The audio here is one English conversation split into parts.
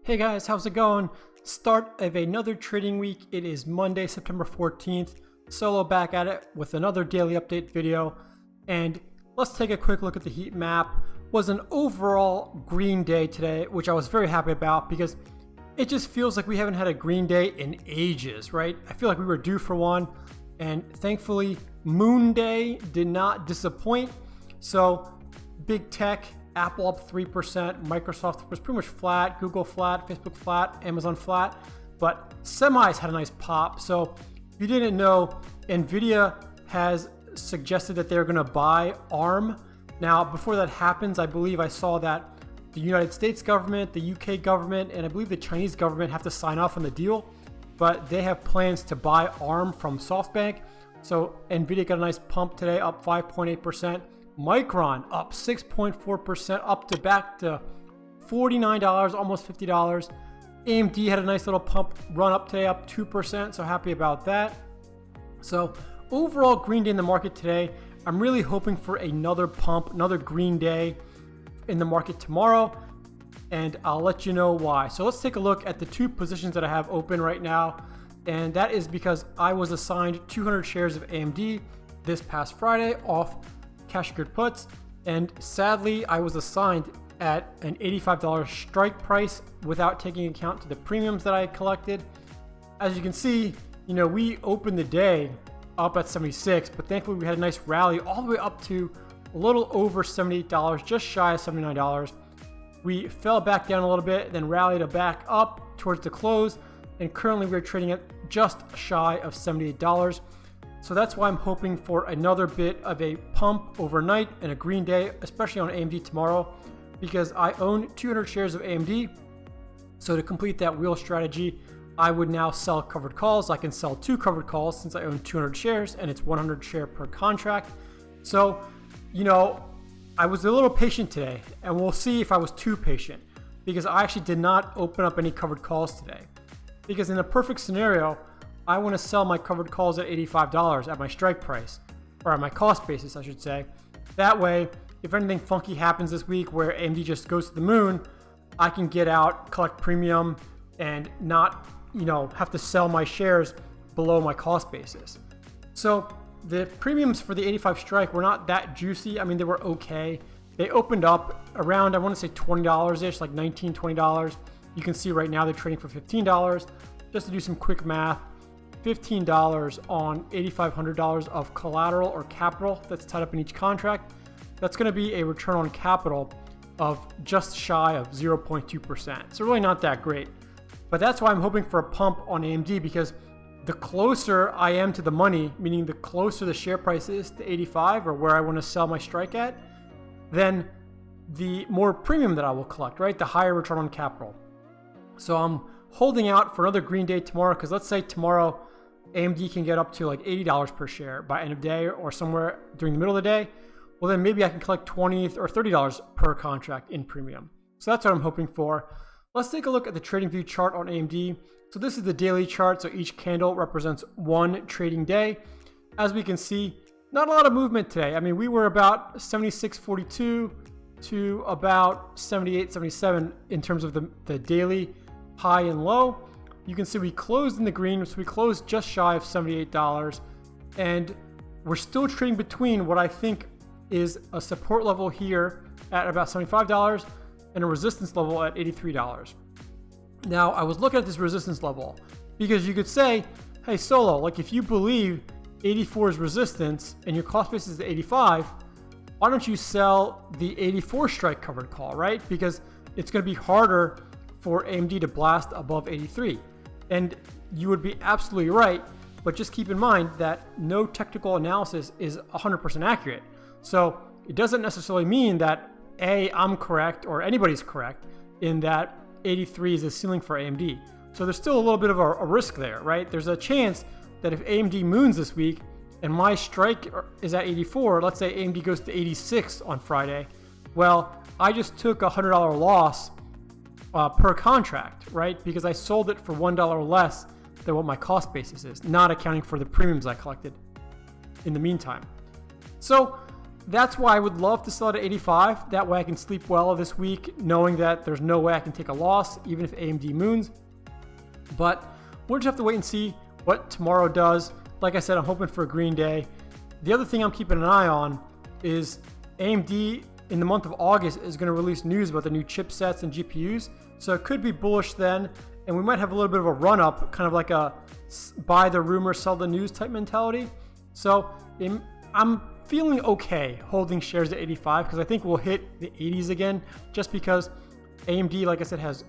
Hey guys, how's it going? Start of another trading week. It is Monday, September 14th. Solo back at it with another daily update video. And let's take a quick look at the heat map. Was an overall green day today, which I was very happy about because it just feels like we haven't had a green day in ages, right? I feel like we were due for one, and thankfully Moon Day did not disappoint. So big tech, Apple up 3%, Microsoft was pretty much flat, Google flat, Facebook flat, Amazon flat, but semis had a nice pop. So if you didn't know, Nvidia has suggested that they're going to buy ARM. Now, before that happens, I believe I saw that the United States government, the UK government, and I believe the Chinese government have to sign off on the deal, but they have plans to buy ARM from SoftBank. So Nvidia got a nice pump today, up 5.8%. Micron up 6.4%, up to back to $49, almost $50. AMD had a nice little pump run up today, up 2%, so happy about that. So overall green day in the market today. I'm really hoping for another pump, another green day in the market tomorrow, and I'll let you know why. So let's take a look at the two positions that I have open right now, and that is because I was assigned 200 shares of AMD this past Friday off cash secured puts, and sadly I was assigned at an $85 strike price without taking account to the premiums that I collected. As you can see, we opened the day up at 76, but thankfully we had a nice rally all the way up to a little over $78, just shy of $79. We fell back down a little bit, then rallied back up towards the close, and currently we're trading at just shy of $78. So that's why I'm hoping for another bit of a pump overnight and a green day, especially on AMD tomorrow, because I own 200 shares of AMD. So to complete that wheel strategy, I would now sell covered calls. I can sell 2 covered calls since I own 200 shares and it's 100 share per contract. So, I was a little patient today, and we'll see if I was too patient, because I actually did not open up any covered calls today. Because in a perfect scenario, I want to sell my covered calls at $85 at my strike price, or at my cost basis, I should say. That way, if anything funky happens this week where AMD just goes to the moon, I can get out, collect premium, and not, have to sell my shares below my cost basis. So the premiums for the 85 strike were not that juicy. I mean, they were okay. They opened up around, I want to say $20-ish, like $19, $20. You can see right now they're trading for $15. Just to do some quick math, $15 on $8,500 of collateral or capital that's tied up in each contract. That's going to be a return on capital of just shy of 0.2%. So really not that great. But that's why I'm hoping for a pump on AMD, because the closer I am to the money, meaning the closer the share price is to 85 or where I want to sell my strike at, then the more premium that I will collect, right? The higher return on capital. So I'm holding out for another green day tomorrow, because let's say tomorrow AMD can get up to like $80 per share by end of day or somewhere during the middle of the day. Well, then maybe I can collect $20 or $30 per contract in premium. So that's what I'm hoping for. Let's take a look at the trading view chart on AMD. So this is the daily chart. So each candle represents one trading day. As we can see, not a lot of movement today. I mean, we were about 76.42 to about 78.77 in terms of the daily high and low. You can see we closed in the green, so we closed just shy of $78, and we're still trading between what I think is a support level here at about $75 and a resistance level at $83. Now, I was looking at this resistance level because you could say, hey, Solo, like if you believe 84 is resistance and your cost basis is 85, why don't you sell the 84 strike covered call, right? Because it's going to be harder for AMD to blast above 83. And you would be absolutely right, but just keep in mind that no technical analysis is 100% accurate. So it doesn't necessarily mean that I'm correct or anybody's correct in that 83 is a ceiling for AMD. So there's still a little bit of a risk there, right? There's a chance that if AMD moons this week and my strike is at 84, let's say AMD goes to 86 on Friday, well, I just took a $100 loss per contract, right? Because I sold it for $1 less than what my cost basis is, not accounting for the premiums I collected in the meantime. So that's why I would love to sell it at 85. That way I can sleep well this week, knowing that there's no way I can take a loss, even if AMD moons. But we'll just have to wait and see what tomorrow does. Like I said, I'm hoping for a green day. The other thing I'm keeping an eye on is AMD in the month of August is going to release news about the new chipsets and GPUs. So it could be bullish then, and we might have a little bit of a run up, kind of like a buy the rumor, sell the news type mentality. So I'm feeling okay holding shares at 85 because I think we'll hit the 80s again, just because AMD, like I said, has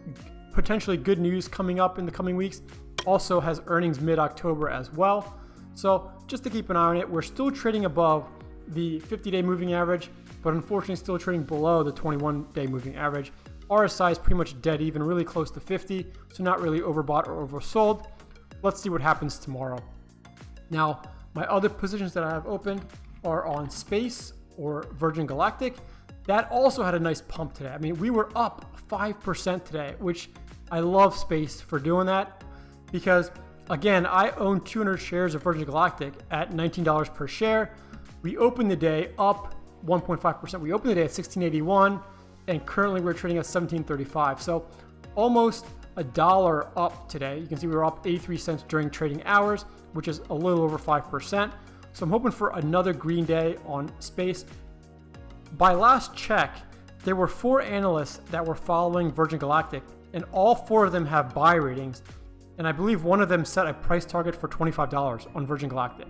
potentially good news coming up in the coming weeks. Also has earnings mid-October as well. So just to keep an eye on it, we're still trading above the 50-day moving average, but unfortunately still trading below the 21-day moving average. RSI is pretty much dead even, really close to 50, so not really overbought or oversold. Let's see what happens tomorrow. Now, my other positions that I have open are on Space or Virgin Galactic. That also had a nice pump today. I mean, we were up 5% today, which I love Space for doing that because, again, I own 200 shares of Virgin Galactic at $19 per share. We opened the day up 1.5%. We opened the day at 1681, and currently we're trading at 1735. So almost $1 up today. You can see we were up 83 cents during trading hours, which is a little over 5%. So I'm hoping for another green day on Space. By last check, there were 4 analysts that were following Virgin Galactic, and all 4 of them have buy ratings. And I believe one of them set a price target for $25 on Virgin Galactic.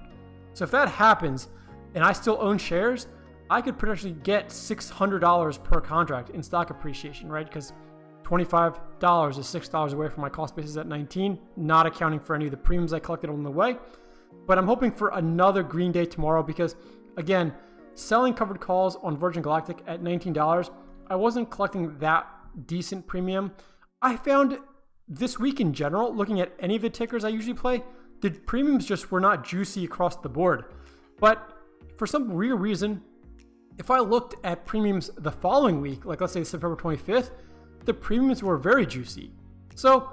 So if that happens, and I still own shares, I could potentially get $600 per contract in stock appreciation, right? Because $25 is $6 away from my cost basis at 19, not accounting for any of the premiums I collected on the way. But I'm hoping for another green day tomorrow because, again, selling covered calls on Virgin Galactic at $19, I wasn't collecting that decent premium. I found this week in general, looking at any of the tickers I usually play, the premiums just were not juicy across the board. But for some weird reason, if I looked at premiums the following week, like let's say September 25th, the premiums were very juicy. So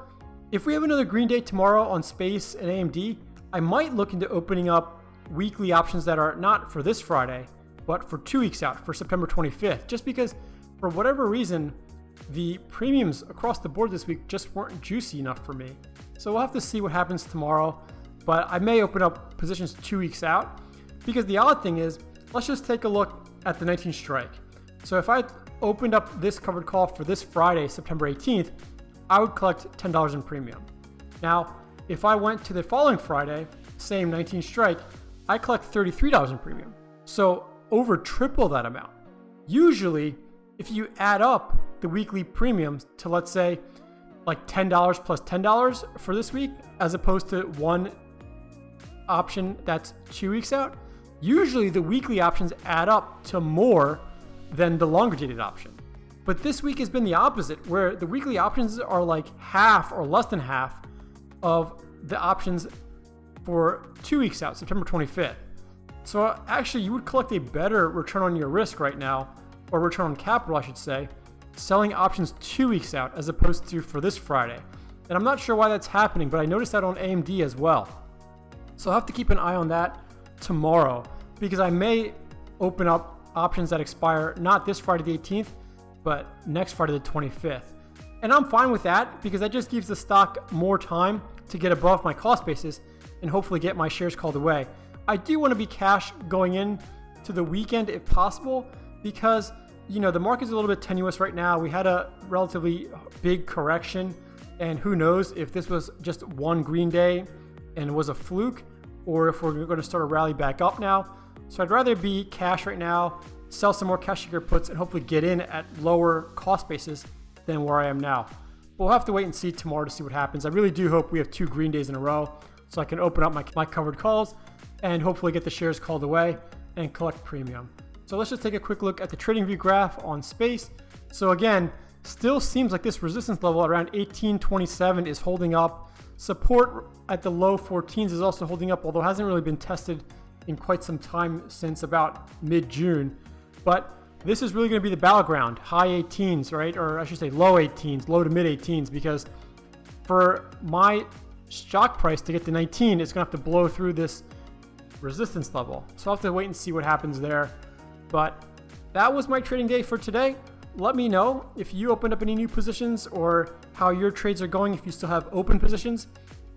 if we have another green day tomorrow on Space and AMD, I might look into opening up weekly options that are not for this Friday, but for 2 weeks out, for September 25th, just because for whatever reason, the premiums across the board this week just weren't juicy enough for me. So we'll have to see what happens tomorrow, but I may open up positions 2 weeks out because the odd thing is, let's just take a look at the 19 strike. So if I opened up this covered call for this Friday, September 18th, I would collect $10 in premium. Now, if I went to the following Friday, same 19 strike, I collect $33 in premium. So over triple that amount. Usually, if you add up the weekly premiums to, let's say, like $10 plus $10 for this week, as opposed to one option that's 2 weeks out, usually the weekly options add up to more than the longer dated option. But this week has been the opposite, where the weekly options are like half or less than half of the options for 2 weeks out, September 25th. So actually you would collect a better return on your risk right now, or return on capital, I should say, selling options 2 weeks out as opposed to for this Friday. And I'm not sure why that's happening, but I noticed that on AMD as well. So I'll have to keep an eye on that tomorrow because I may open up options that expire not this Friday the 18th, but next Friday the 25th. And I'm fine with that because that just gives the stock more time to get above my cost basis and hopefully get my shares called away. I do want to be cash going in to the weekend if possible because, you know, the market's a little bit tenuous right now. We had a relatively big correction, and who knows if this was just one green day and was a fluke or if we're going to start a rally back up now. So I'd rather be cash right now, sell some more cash secure puts, and hopefully get in at lower cost basis than where I am now. But we'll have to wait and see tomorrow to see what happens. I really do hope we have 2 green days in a row so I can open up my covered calls and hopefully get the shares called away and collect premium. So let's just take a quick look at the TradingView graph on Space. So again, still seems like this resistance level around 1827 is holding up. Support at the low 14s is also holding up, although it hasn't really been tested in quite some time since about mid-June. But this is really going to be the battleground, high 18s, right? Or I should say low 18s, low to mid 18s, because for my stock price to get to 19, it's going to have to blow through this resistance level. So I'll have to wait and see what happens there. But that was my trading day for today. Let me know if you opened up any new positions or how your trades are going if you still have open positions.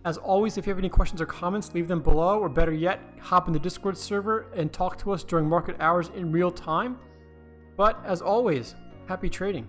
As always, if you have any questions or comments, leave them below, or better yet, hop in the Discord server and talk to us during market hours in real time. But as always, happy trading.